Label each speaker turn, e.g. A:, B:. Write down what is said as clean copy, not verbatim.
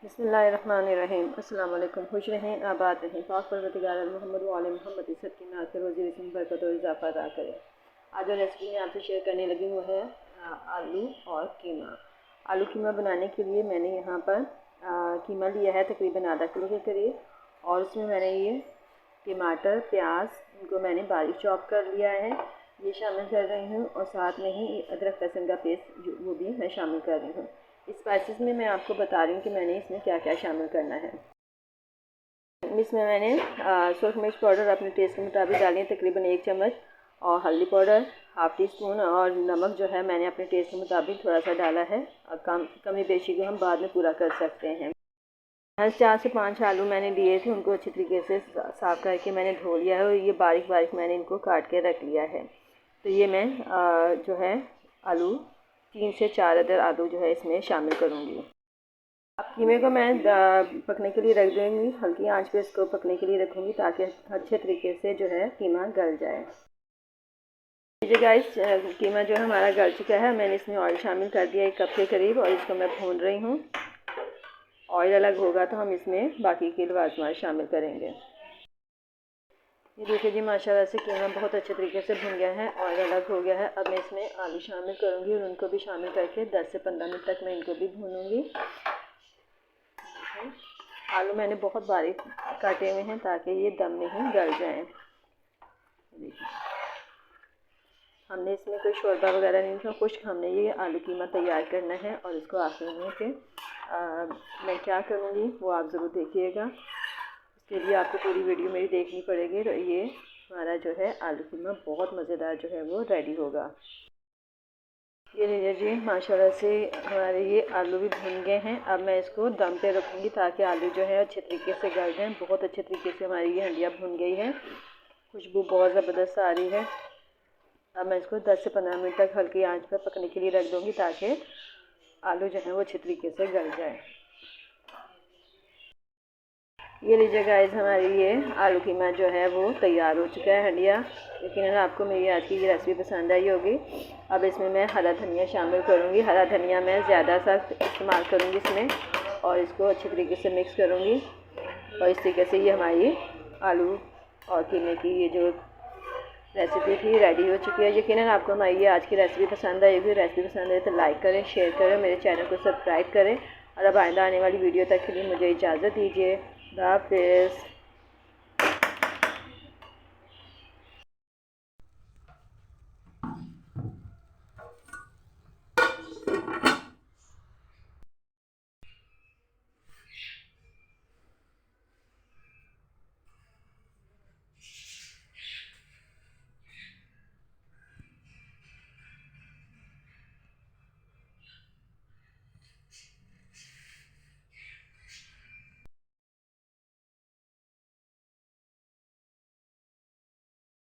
A: बिस्मिल्लाहिर्रहमानिर्रहीम। अस्सलाम वालेकुम। खुश रहें, आबाद रहें, पाक परवरदिगार मोहम्मद व आले मोहम्मद इज़्ज़त की नात रोज़ी रस्म बरकत और इजाफ़ा अता करे। आज जो रेसिपी मैं आपसे शेयर करने लगी वो है आलू और कीमा। आलू कीमा बनाने के लिए मैंने यहाँ पर कीमा लिया है तकरीबन आधा किलो के करीब, और उसमें मैंने ये टमाटर, प्याज, इनको मैंने बारीक चॉप कर लिया है, ये शामिल कर रही हूँ। और साथ में ही अदरक लहसुन का पेस्ट वो भी मैं शामिल कर रही हूँ। स्पाइसेस में मैं आपको बता रही हूँ कि मैंने इसमें क्या क्या शामिल करना है। इसमें मैंने सुरख मिर्च पाउडर अपने टेस्ट के मुताबिक डाली है, तकरीबन 1 चम्मच, और हल्दी पाउडर हाफ़ टी स्पून, और नमक जो है मैंने अपने टेस्ट के मुताबिक थोड़ा सा डाला है, और कमी बेशी को हम बाद में पूरा कर सकते हैं। 4 से 5 आलू मैंने लिए थे, उनको अच्छी तरीके से साफ़ करके मैंने धो लिया है, और ये बारीक बारीक मैंने इनको काट के रख लिया है। तो ये मैं जो है आलू 3 से 4 अदर आलू जो है इसमें शामिल करूँगी। अब कीमे को मैं पकने के लिए रख दूँगी, हल्की आंच पे इसको पकने के लिए रखूँगी ताकि अच्छे तरीके से जो है कीमा गल जाए। लीजिए गाइस, कीमा जो है हमारा गल चुका है। मैंने इसमें ऑयल शामिल कर दिया 1 कप के करीब, और इसको मैं भून रही हूँ। ऑयल अलग होगा तो हम इसमें बाकी के लवाज़मात शामिल करेंगे। ये देखिए जी, माशाल्लाह से कीमा बहुत अच्छे तरीके से भुन गया है, ऑयल अलग हो गया है। अब मैं इसमें आलू शामिल करूँगी और उनको भी शामिल करके 10 से 15 मिनट तक मैं इनको भी भूनूँगी। आलू मैंने बहुत बारीक काटे हुए हैं ताकि ये दम में ही गल जाएं। देखिए, हमने इसमें कोई शोरबा वगैरह नहीं था, खुश्क हमने ये आलू कीमा तैयार करना है। और इसको आखिर में के मैं क्या करूँगी वो आप ज़रूर देखिएगा। इसके लिए आपको पूरी वीडियो मेरी देखनी पड़ेगी। तो ये हमारा जो है आलू कीमा बहुत मज़ेदार जो है वो रेडी होगा। ये लीजिए जी, माशाल्लाह से हमारे ये आलू भी भुन गए हैं। अब मैं इसको दम पे रखूँगी ताकि आलू जो है अच्छे तरीके से गल जाएँ। बहुत अच्छे तरीके से हमारी ये हंडिया भुन गई है, खुशबू बहुत ज़बरदस्त आ रही है। अब मैं इसको 10 से 15 मिनट तक हल्की आंच पर पकने के लिए रख दूँगी ताकि आलू जो है वो अच्छे तरीके से गल जाए। ये लीजिए गाइस, हमारी ये आलू कीमा जो है वो तैयार हो चुका है हंडिया। यकीनन आपको मेरी आज की ये रेसिपी पसंद आई होगी। अब इसमें मैं हरा धनिया शामिल करूँगी। हरा धनिया मैं ज़्यादा सा इस्तेमाल करूँगी इसमें, और इसको अच्छे तरीके से मिक्स करूँगी। और इस तरीके से ये हमारी आलू और कीमे की ये जो रेसिपी थी रेडी हो चुकी है। यकीनन आपको हमारी ये आज की रेसिपी पसंद आई होगी। रेसिपी पसंद आए तो लाइक करें, शेयर करें, मेरे चैनल को सब्सक्राइब करें, और अब आइंदा आने वाली वीडियो तक के लिए मुझे इजाज़त दीजिए। खुदा हाफ़िज़।